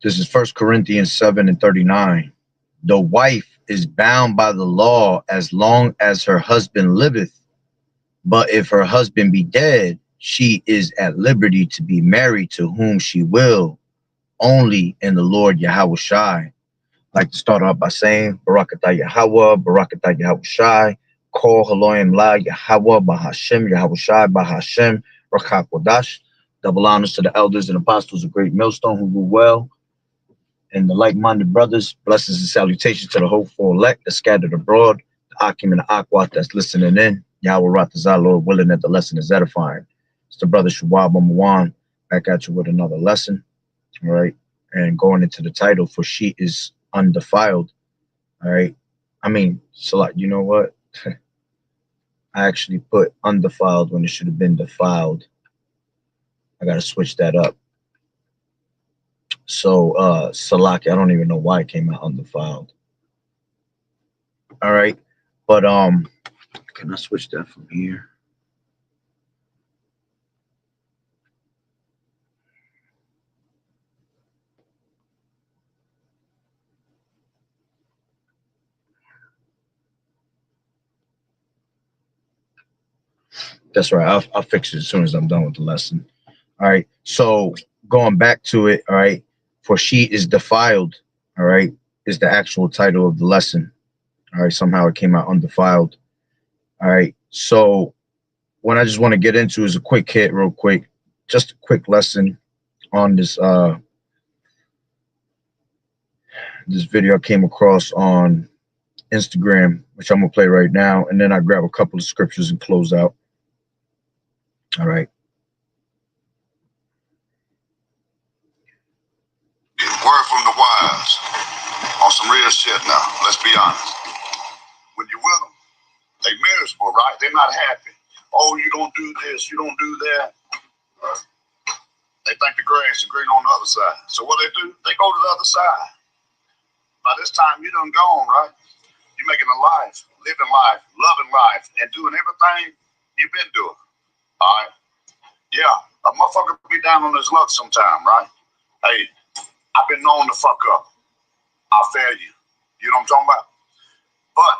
This is First Corinthians 7:39. The wife is bound by the law as long as her husband liveth. But if her husband be dead, she is at liberty to be married to whom she will, only in the Lord Yahweh Shai. I'd like to start off by saying, Barakatah Yahweh, Barakatah Yahweh Shai, Kol Haloim La Yahweh, Bahashem, Yahweh Shai, Bahashem, Rakha Kodash. Double honors to the elders and apostles of Great Millstone who rule well, and the like-minded brothers. Blessings and salutations to the hopeful elect that scattered abroad, the Akim and the Aquat that's listening in. Yahweh Ratazah, Lord willing that the lesson is edifying. It's the brother Shuwab Amawan back at you with another lesson. All right. And going into the title, for she is undefiled. All right. I mean, Salat, you know what? I actually put undefiled when it should have been defiled. I got to switch that up. So, Salaki, I don't even know why it came out undefiled. All right. But, can I switch that from here? That's right. I'll fix it as soon as I'm done with the lesson. All right. So going back to it. All right. For she is defiled. All right. Is the actual title of the lesson. All right. Somehow it came out undefiled. All right. So what I just want to get into is a quick hit real quick. Just a quick lesson on this this video I came across on Instagram, which I'm gonna play right now, and then I grab a couple of scriptures and close out. All right. Word from the wise on some real shit now. Let's be honest. When you're with them, they miserable, right? They're not happy. Oh, you don't do this, you don't do that. They think the grass is green on the other side. So what they do, they go to the other side. By this time, you done gone, right? You're making a life, living life, loving life, and doing everything you've been doing. All right? Yeah, a motherfucker be down on his luck sometime, right? Hey, I've been known to fuck up. I'll fail you. You know what I'm talking about? But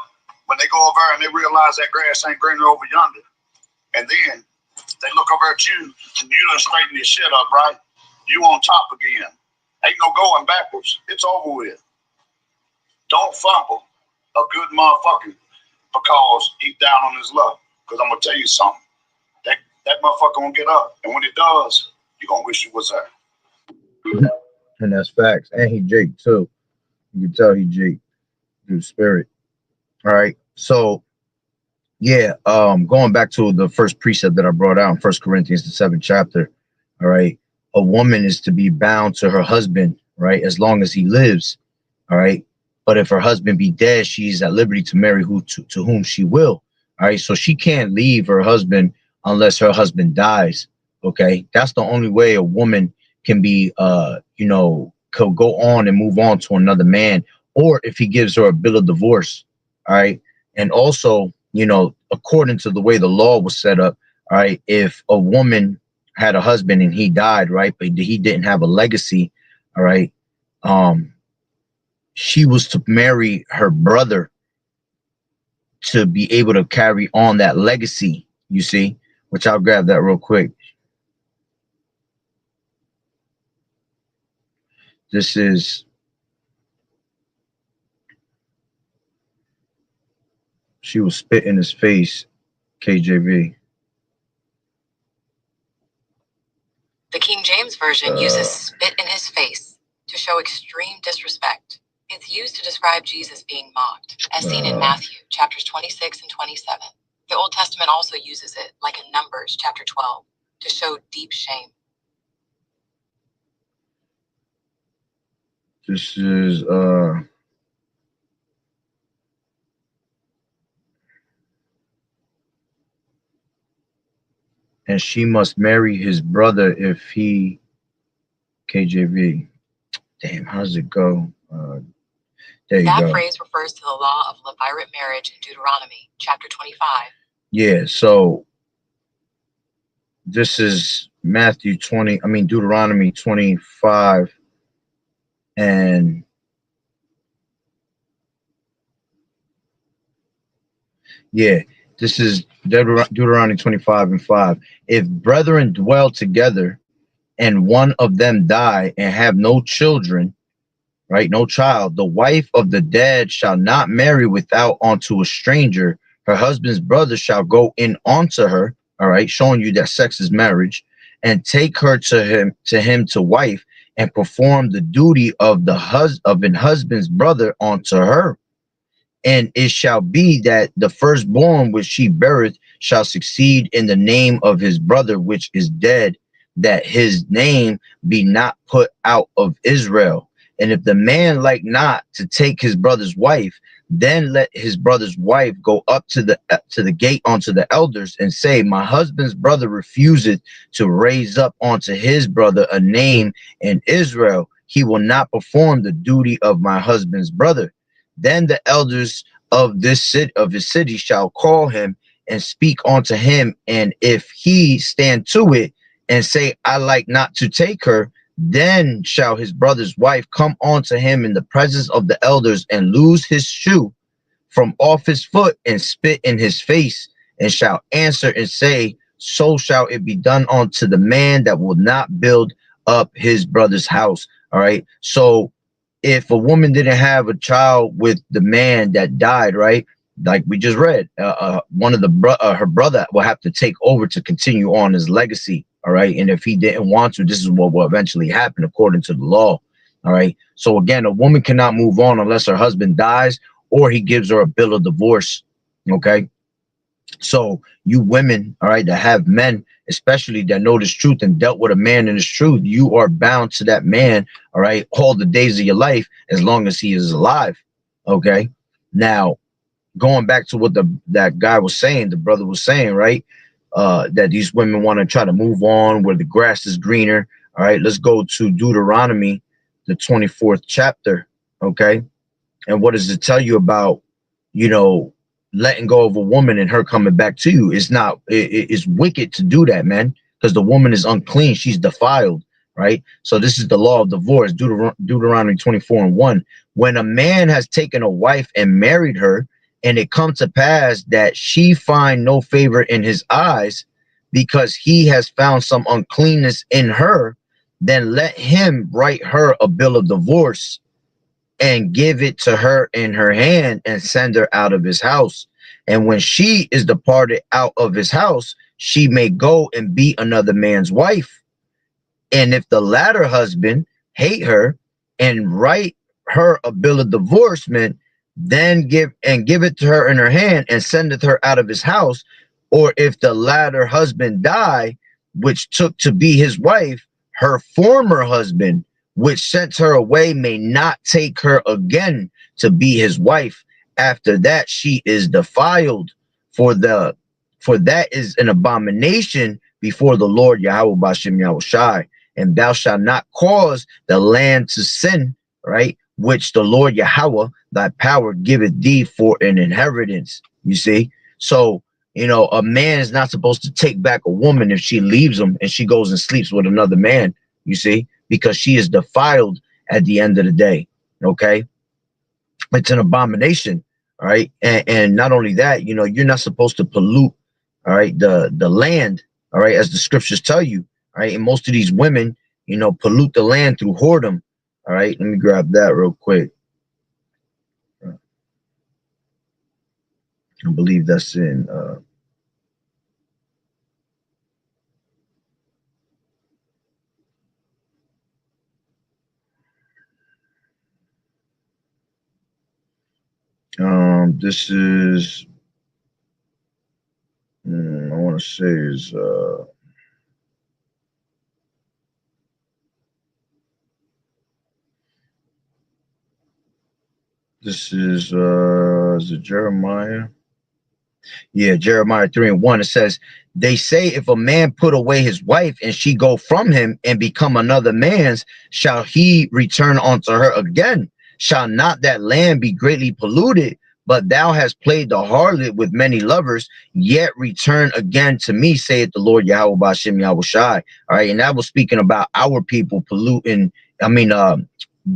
when they go over there and they realize that grass ain't greener over yonder, and then they look over at you and you done straighten your shit up, right? You on top again. Ain't no going backwards. It's over with. Don't fumble a good motherfucker because he's down on his luck. Because I'm going to tell you something. That motherfucker gonna get up. And when it does, you're going to wish you was there. And that's facts. And he Jake too. You can tell he Jake through spirit. All right. So yeah, going back to the first precept that I brought out in First Corinthians, the 7th chapter. All right. A woman is to be bound to her husband, right, as long as he lives. All right. But if her husband be dead, she's at liberty to marry to whom she will. All right. So she can't leave her husband unless her husband dies. Okay. That's the only way a woman can be, could go on and move on to another man, or if he gives her a bill of divorce. All right. And also, according to the way the law was set up, all right, if a woman had a husband and he died, right, but he didn't have a legacy, all right, she was to marry her brother to be able to carry on that legacy, you see, which I'll grab that real quick. This is she was spit in his face, KJV. The King James Version uses spit in his face to show extreme disrespect. It's used to describe Jesus being mocked, as seen in Matthew chapters 26 and 27. The Old Testament also uses it, like in Numbers chapter 12, to show deep shame. This is and she must marry his brother if he, KJV. Damn, how does it go? There you go. That phrase refers to the law of levirate marriage in Deuteronomy chapter 25. Yeah, so this is Deuteronomy 25, And yeah, this is Deuteronomy 25:5. If brethren dwell together and one of them die and have no children, right, no child, the wife of the dead shall not marry without unto a stranger. Her husband's brother shall go in unto her, all right, showing you that sex is marriage, and take her to him to wife, and perform the duty of an husband's brother unto her. And it shall be that the firstborn which she beareth shall succeed in the name of his brother which is dead, that his name be not put out of Israel. And if the man like not to take his brother's wife, then let his brother's wife go up to the gate unto the elders, and say, my husband's brother refuseth to raise up unto his brother a name in Israel. He will not perform the duty of my husband's brother. Then the elders of his city shall call him and speak unto him, and if he stand to it and say, I like not to take her, then shall his brother's wife come unto him in the presence of the elders, and lose his shoe from off his foot, and spit in his face, and shall answer and say, so shall it be done unto the man that will not build up his brother's house. All right, so if a woman didn't have a child with the man that died, right, like we just read, one of her brother will have to take over to continue on his legacy. All right, and if he didn't want to, this is what will eventually happen according to the law. All right, so again, a woman cannot move on unless her husband dies or he gives her a bill of divorce. Okay, so you women, all right, that have men, especially that know this truth and dealt with a man in this truth, you are bound to that man, all right, all the days of your life, as long as he is alive. Okay, now going back to what that guy was saying, the brother was saying, right, that these women want to try to move on where the grass is greener. All right, let's go to Deuteronomy, the 24th chapter. Okay, and what does it tell you about, letting go of a woman and her coming back to you? It's wicked to do that, man, because the woman is unclean. She's defiled, right? So this is the law of divorce, Deuteronomy 24:1. When a man has taken a wife and married her, and it comes to pass that she find no favor in his eyes, because he has found some uncleanness in her, then let him write her a bill of divorce and give it to her in her hand, and send her out of his house. And when she is departed out of his house, she may go and be another man's wife. And if the latter husband hate her and write her a bill of divorcement, then give it to her in her hand, and sendeth her out of his house. Or if the latter husband die, which took to be his wife, her former husband, which sent her away, may not take her again to be his wife. After that, she is defiled, for that is an abomination before the Lord Yahweh Bashem Yahushai. And thou shalt not cause the land to sin, right, which the Lord Yahweh thy power giveth thee for an inheritance. You see, so a man is not supposed to take back a woman if she leaves him and she goes and sleeps with another man. You see, because she is defiled at the end of the day. Okay, it's an abomination. All right, and not only that, you're not supposed to pollute, all right, the land, all right, as the scriptures tell you. All right, and most of these women, pollute the land through whoredom. All right, let me grab that real quick. I believe that's in this is I want to say is this is it Jeremiah? Yeah, Jeremiah 3:1. It says, they say, if a man put away his wife and she go from him and become another man's, shall he return unto her again? Shall not that land be greatly polluted? But thou hast played the harlot with many lovers, yet return again to me, saith the Lord Yahweh Bashem Yahushai. All right, and that was speaking about our people polluting,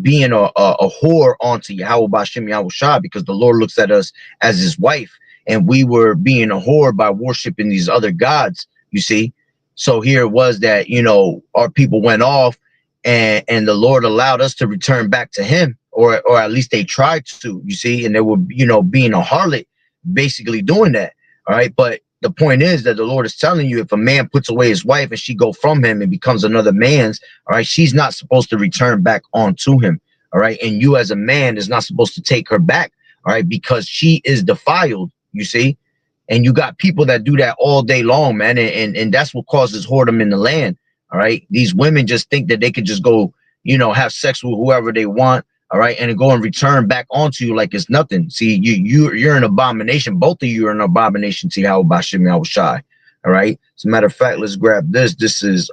being a whore onto Yahweh Bashem Yahweh Shah, because the Lord looks at us as his wife, and we were being a whore by worshiping these other gods, you see. So here it was that, you know, our people went off, and the Lord allowed us to return back to him, or at least they tried to, you see, and they were, you know, being a harlot, basically doing that. All right. But the point is that the Lord is telling you, if a man puts away his wife and she go from him and becomes another man's, all right, she's not supposed to return back onto him. All right. And you as a man is not supposed to take her back. All right. Because she is defiled, you see. And you got people that do that all day long, man. And that's what causes whoredom in the land. All right. These women just think that they could just go, you know, have sex with whoever they want. All right. And go and return back onto you like it's nothing. See, you're an abomination. Both of you are an abomination to Yahweh Bashem Yahweh Shai. All right. As a matter of fact, let's grab this. This is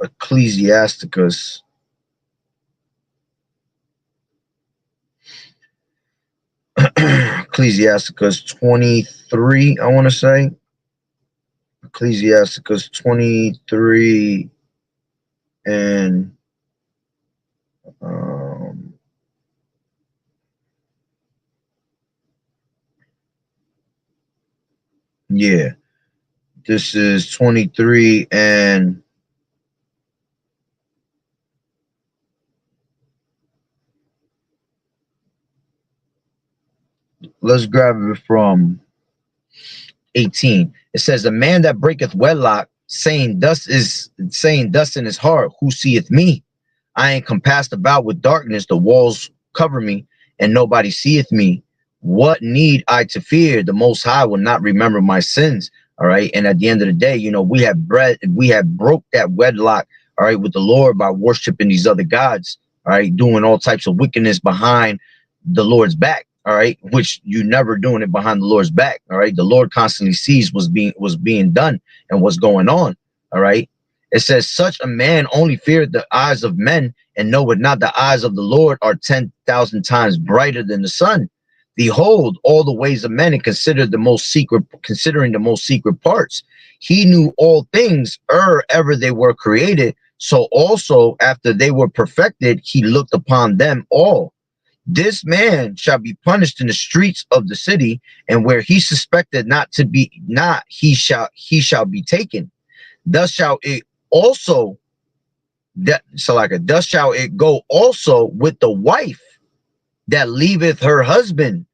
Ecclesiasticus. Ecclesiasticus 23, I want to say. Ecclesiasticus 23 and yeah, this is 23 and let's grab it from 18. It says, a man that breaketh wedlock, saying thus in his heart, who seeth me? I am compassed about with darkness, the walls cover me, and nobody seeth me. What need I to fear? The Most High will not remember my sins. All right. And at the end of the day, you know, we have broke that wedlock, all right, with the Lord by worshiping these other gods, all right, doing all types of wickedness behind the Lord's back. All right, which you never doing it behind the Lord's back. All right, the Lord constantly sees what's being done and what's going on. All right, it says, such a man only feareth the eyes of men, and knoweth not the eyes of the Lord are 10,000 times brighter than the sun. Behold all the ways of men, and considering the most secret parts. He knew all things ever they were created. So also after they were perfected, he looked upon them all. This man shall be punished in the streets of the city, and where he suspected not to be, he shall be taken. Thus shall it also thus shall it go also with the wife that leaveth her husband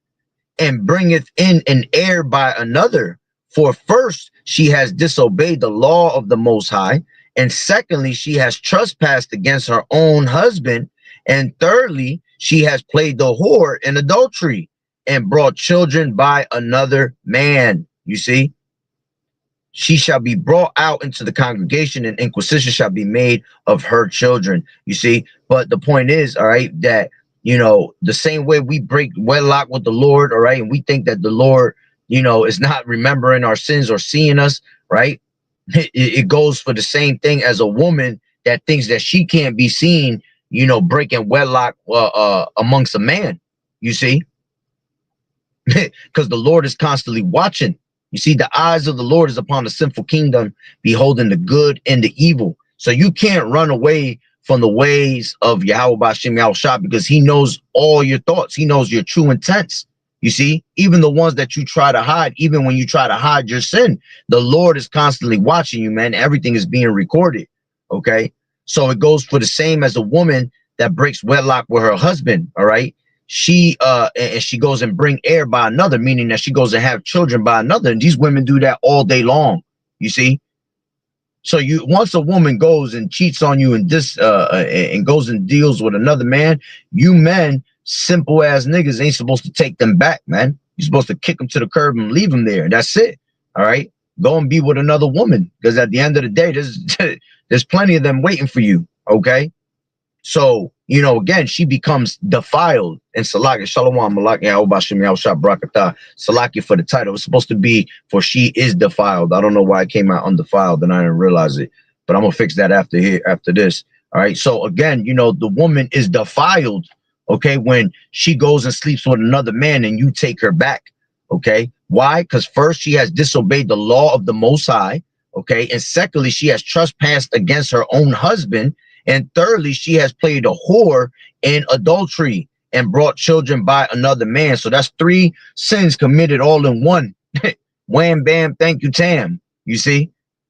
and bringeth in an heir by another. For first she has disobeyed the law of the Most High, and secondly she has trespassed against her own husband, and thirdly she has played the whore in adultery and brought children by another man. You see, she shall be brought out into the congregation, and inquisition shall be made of her children. You see, but the point is, all right, that, you know, the same way we break wedlock with the Lord, all right, and we think that the Lord, you know, is not remembering our sins or seeing us, right? It goes for the same thing as a woman that thinks that she can't be seen, you know, breaking wedlock amongst a man, you see, because the Lord is constantly watching. You see, the eyes of the Lord is upon the sinful kingdom, beholding the good and the evil. So you can't run away from the ways of Yahweh Bashem Yahweh Shah, because he knows all your thoughts. He knows your true intents. You see, even the ones that you try to hide, even when you try to hide your sin, the Lord is constantly watching you, man. Everything is being recorded. Okay. So it goes for the same as a woman that breaks wedlock with her husband. All right. She goes and bring heir by another, meaning that she goes and have children by another. And these women do that all day long. You see. So once a woman goes and cheats on you and and goes and deals with another man, you men, simple ass niggas, ain't supposed to take them back, man. You're supposed to kick them to the curb and leave them there. That's it. All right. Go and be with another woman, because at the end of the day, there's plenty of them waiting for you. Okay. So, you know, again, she becomes defiled. And Salakia, Shalom, Malak, Yahobashim, Yahushua, Brakatah, Salakia for the title. It's supposed to be for she is defiled. I don't know why it came out undefiled and I didn't realize it, but I'm going to fix that after this. All right. So again, you know, the woman is defiled. Okay. When she goes and sleeps with another man and you take her back. Okay. Why? Because first she has disobeyed the law of the Most High. Okay. And secondly, she has trespassed against her own husband. And thirdly, she has played a whore in adultery and brought children by another man. So that's 3 sins committed all in one. Wham, bam, thank you, Tam. You see?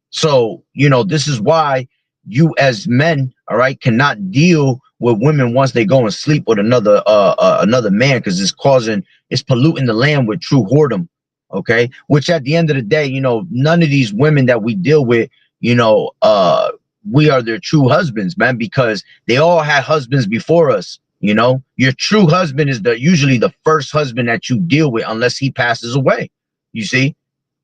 So, you know, this is why you as men, all right, cannot deal with women once they go and sleep with another man, because it's polluting the land with true whoredom. Okay, which at the end of the day, you know, none of these women that we deal with, you know, we are their true husbands, man, because they all had husbands before us. You know, your true husband is usually the first husband that you deal with, unless he passes away. You see,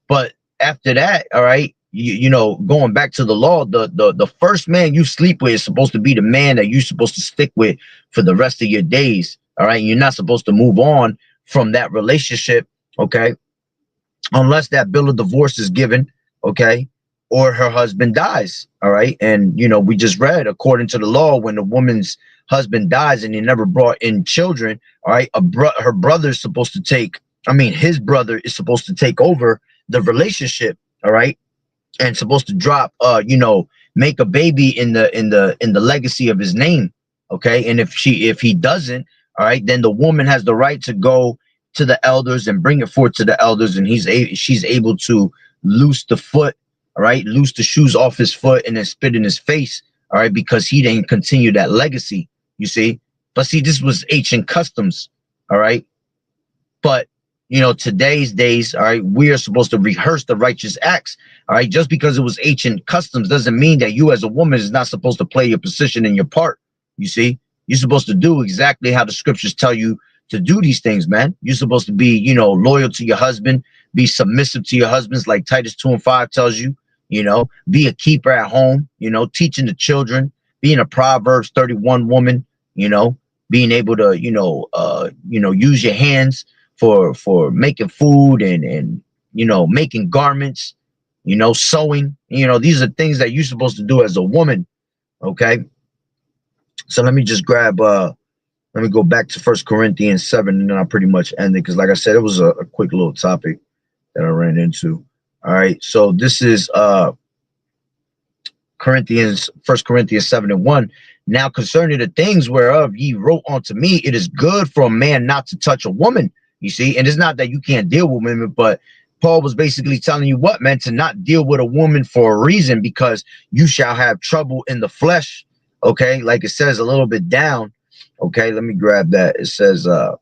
but after that, all right, you know, going back to the law, the first man you sleep with is supposed to be the man that you're supposed to stick with for the rest of your days. All right, you're not supposed to move on from that relationship. Okay, unless that bill of divorce is given, okay, or her husband dies. All right. And, you know, we just read, according to the law, when the woman's husband dies and he never brought in children, all right, her brother's supposed to take, his brother is supposed to take over the relationship. All right. And supposed to drop, you know, make a baby in the legacy of his name. Okay. And if he doesn't, all right, then the woman has the right to go to the elders and bring it forth to the elders, and she's able to loose the foot, all right, loose the shoes off his foot and then spit in his face, all right, because he didn't continue that legacy, you see. But see, this was ancient customs, all right. But you know, today's days, all right, we are supposed to rehearse the righteous acts, all right. Just because it was ancient customs doesn't mean that you as a woman is not supposed to play your position and your part. You see, you're supposed to do exactly how the scriptures tell you to do these things, man. You're supposed to be, you know, loyal to your husband, be submissive to your husbands, like Titus 2:5 tells you, you know, be a keeper at home, you know, teaching the children, being a Proverbs 31 woman, you know, being able to, use your hands for making food and, you know, making garments, you know, sewing, you know, these are things that you're supposed to do as a woman. Okay. So let me just grab, let me go back to 1 Corinthians 7, and then I'll pretty much end it, because like I said, it was a quick little topic that I ran into. All right. So this is 1 Corinthians 7:1. Now concerning the things whereof ye wrote unto me, it is good for a man not to touch a woman. You see, and it's not that you can't deal with women, but Paul was basically telling you what, man, to not deal with a woman for a reason, because you shall have trouble in the flesh. Okay, like it says a little bit down. Okay, let me grab that. It says, where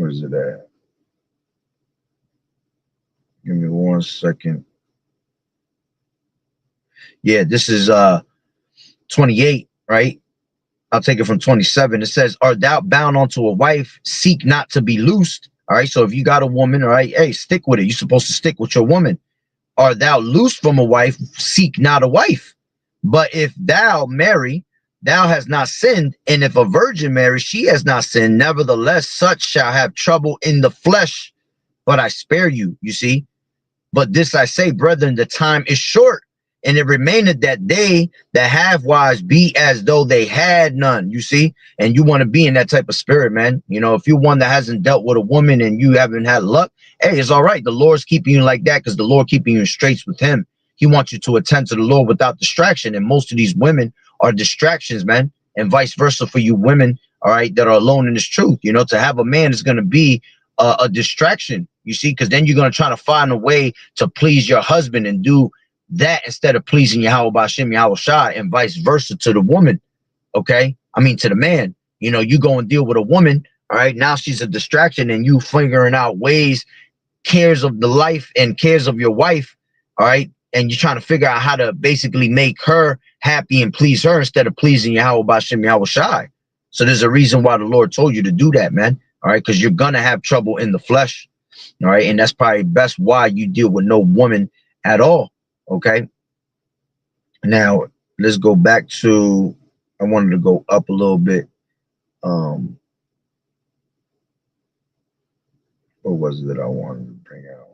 is it at? Give me 1 second. Yeah, this is 28, right? I'll take it from 27. It says, art thou bound unto a wife? Seek not to be loosed. All right, so if you got a woman, all right, hey, stick with it. You're supposed to stick with your woman. Art thou loosed from a wife? Seek not a wife. But if thou marry, thou hast not sinned, and if a virgin marry, she has not sinned. Nevertheless, such shall have trouble in the flesh, but I spare you, you see. But this I say, brethren, the time is short, and it remaineth that they that have wives be as though they had none, you see. And you want to be in that type of spirit, man. You know, if you're one that hasn't dealt with a woman and you haven't had luck, hey, it's all right. The Lord's keeping you like that, because the Lord keeping you in straits with him. He wants you to attend to the Lord without distraction. And most of these women are distractions, man, and vice versa for you women, all right, that are alone in this truth. You know, to have a man is going to be a distraction, you see, because then you're going to try to find a way to please your husband and do that instead of pleasing Yahweh B'Shem Yahweh Shai, and vice versa to the woman. Okay, to the man. You know, you go and deal with a woman, all right, now she's a distraction, and you figuring out ways, cares of the life and cares of your wife, all right, and you're trying to figure out how to basically make her happy and please her instead of pleasing Yahweh B'Shem Yahweh Shai. So there's a reason why the Lord told you to do that, man. All right, because you're gonna have trouble in the flesh. All right, and that's probably best why you deal with no woman at all. Okay. Now let's go back to, I wanted to go up a little bit. What was it that I wanted to bring out?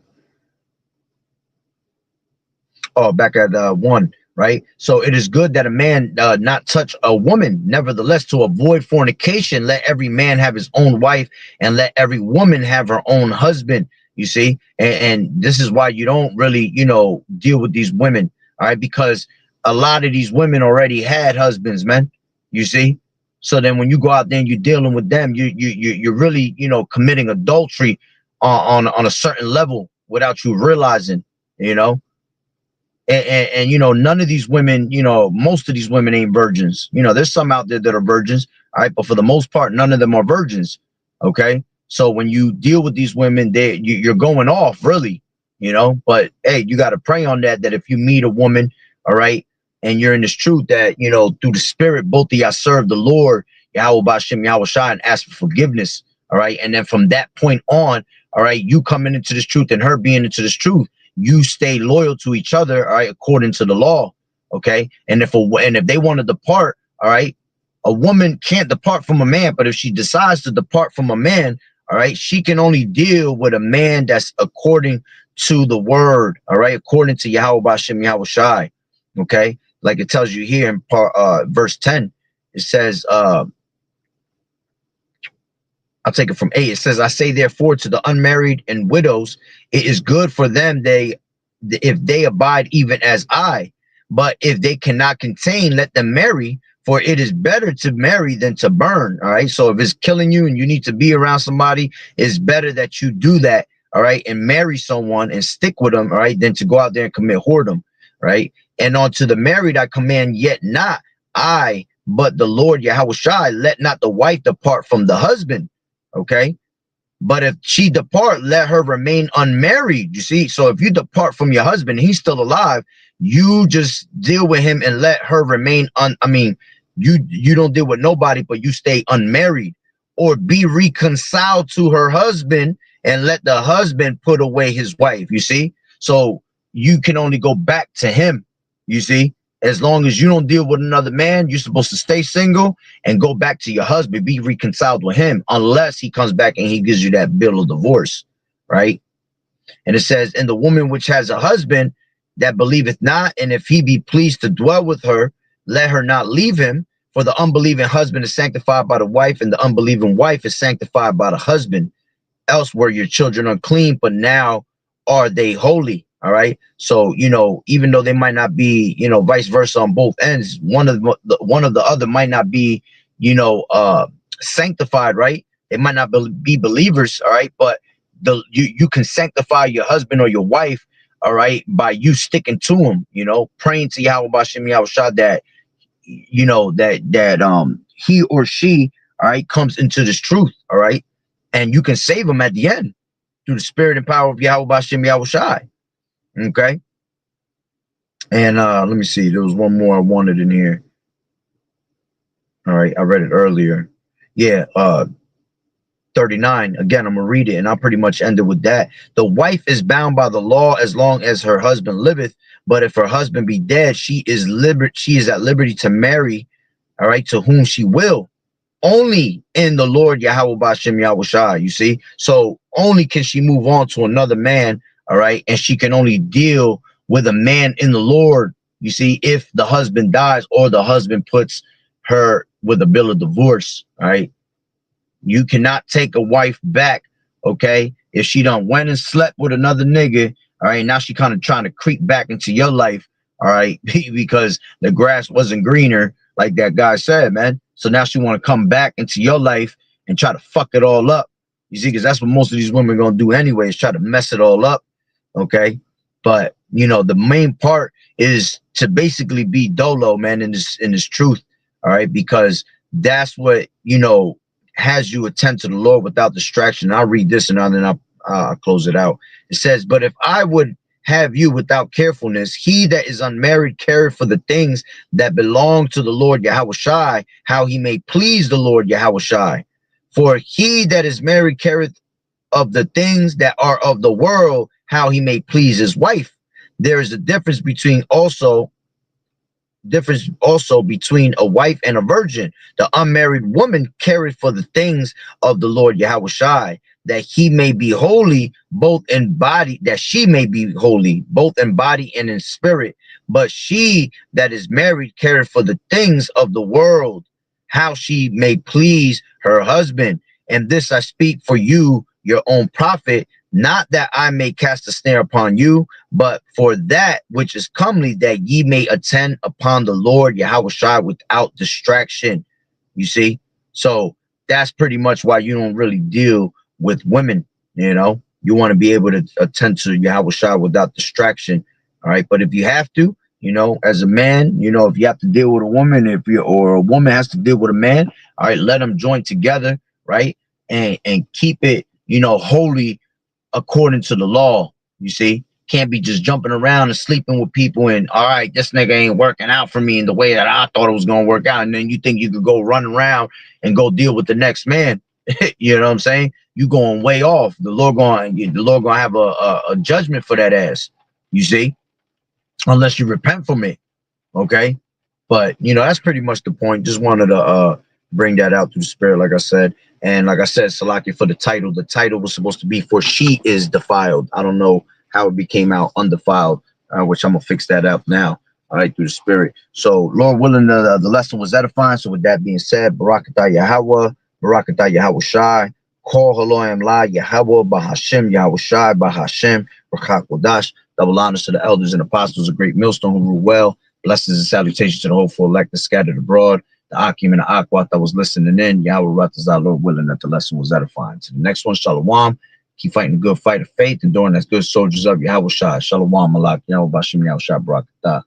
Oh, back at 1, right? So it is good that a man not touch a woman. Nevertheless, to avoid fornication, let every man have his own wife, and let every woman have her own husband. You see, and this is why you don't really, you know, deal with these women, all right? Because a lot of these women already had husbands, man. You see, so then when you go out there and you're dealing with them, you're really, you know, committing adultery on a certain level without you realizing, you know. And you know, none of these women, you know, most of these women ain't virgins. You know, there's some out there that are virgins, all right, but for the most part, none of them are virgins. Okay, so when you deal with these women, you're going off, really, you know. But hey, you got to pray on that. That if you meet a woman, all right, and you're in this truth, that you know, through the Spirit, both of y'all serve the Lord, Yahweh Bashem, Yahweh Shai, and ask for forgiveness, all right. And then from that point on, all right, you coming into this truth and her being into this truth, you stay loyal to each other, all right, according to the law, okay? And if they want to depart, all right, a woman can't depart from a man, but if she decides to depart from a man, all right, she can only deal with a man that's according to the word, all right, according to Yahweh Bashem Yahweh Shai, okay? Like it tells you here in verse 10, it says, I'll take it from 8. It says, I say therefore to the unmarried and widows, it is good for them if they abide even as I. But if they cannot contain, let them marry, for it is better to marry than to burn. All right. So if it's killing you and you need to be around somebody, it's better that you do that. All right. And marry someone and stick with them. All right. Than to go out there and commit whoredom. Right. And unto the married, I command, yet not I, but the Lord Yahweh Shai, let not the wife depart from the husband. Okay, but if she depart, let her remain unmarried. You see, so if you depart from your husband, he's still alive, you just deal with him and let her remain you don't deal with nobody, but you stay unmarried, or be reconciled to her husband and let the husband put away his wife. You see, so you can only go back to him. You see, as long as you don't deal with another man, you're supposed to stay single and go back to your husband, be reconciled with him, unless he comes back and he gives you that bill of divorce, right? And it says, and the woman which has a husband that believeth not, and if he be pleased to dwell with her, let her not leave him, for the unbelieving husband is sanctified by the wife, and the unbelieving wife is sanctified by the husband. Else were your children unclean, but now are they holy. All right. So, you know, even though they might not be, you know, vice versa on both ends, one of the other might not be, you know, sanctified, right? They might not be believers. All right. But you can sanctify your husband or your wife, all right, by you sticking to him, you know, praying to Yahweh Bashem Yahweh Shah that, you know, that he or she, all right, comes into this truth. All right. And you can save them at the end through the spirit and power of Yahweh Bashem Yahweh Shai. Okay. And let me see. There was one more I wanted in here. All right. I read it earlier. Yeah. 39. Again, I'm going to read it and I'll pretty much end it with that. The wife is bound by the law as long as her husband liveth. But if her husband be dead, she is at liberty to marry, all right, to whom she will. Only in the Lord Yahweh Bashem Yahweh Shai, you see? So only can she move on to another man, all right? And she can only deal with a man in the Lord, you see, if the husband dies or the husband puts her with a bill of divorce, all right? You cannot take a wife back, okay? If she done went and slept with another nigga, all right, now she kind of trying to creep back into your life, all right, because the grass wasn't greener, like that guy said, man. So now she want to come back into your life and try to fuck it all up. You see, because that's what most of these women are going to do anyway, is try to mess it all up, okay? But, you know, the main part is to basically be dolo, man, in this truth, all right? Because that's what, you know, has you attend to the Lord without distraction. I'll read this and then I'll close it out. It says, but if I would have you without carefulness, he that is unmarried careth for the things that belong to the Lord Yahweh Shai, how he may please the Lord Yahweh Shai. For he that is married careth of the things that are of the world, how he may please his wife. There is a difference also between a wife and a virgin. The unmarried woman careth for the things of the Lord Yahweh Shai, that he may be holy both in body, that she may be holy both in body and in spirit. But she that is married careth for the things of the world, how she may please her husband. And this I speak for you, your own profit, Not that I may cast a snare upon you, but for that which is comely, that ye may attend upon the Lord Yahweh Shai without distraction. You see? So that's pretty much why you don't really deal with women. You know, you want to be able to attend to Yahweh Shai without distraction. All right. But if you have to, you know, as a man, you know, if you have to deal with a woman, or a woman has to deal with a man, all right, let them join together, right? And keep it, you know, holy according to the law. You see, can't be just jumping around and sleeping with people and, all right, this nigga ain't working out for me in the way that I thought it was going to work out. And then you think you could go run around and go deal with the next man. You know what I'm saying? You going way off. The Lord going to have a judgment for that ass. You see, unless you repent from it. Okay. But, you know, that's pretty much the point. Just wanted to bring that out through the spirit, like I said. And like I said, Salaki, for the title was supposed to be for She Is Defiled. I don't know how it became out undefiled, which I'm going to fix that up now, all right, through the spirit. So, Lord willing, the lesson was edifying. So with that being said, Barakatah Yahweh, Barakatah Yahweh Shai, Call Haloim La Yahweh, Bahashem Yahweh Shai, Bahashem, Rakak Wadash. Double honors to the elders and apostles of Great Millstone who rule well. Blessings and salutations to the hopeful elect scattered abroad. The Akim and the Akwat that was listening in. Yahweh Ratazah, Lord willing, that the lesson was edifying. To the next one, Shalom. Keep fighting the good fight of faith, enduring as good soldiers of Yahweh Shai. Shalom, Malak, Yahweh Bashim, Yahweh Shai, Barakatah.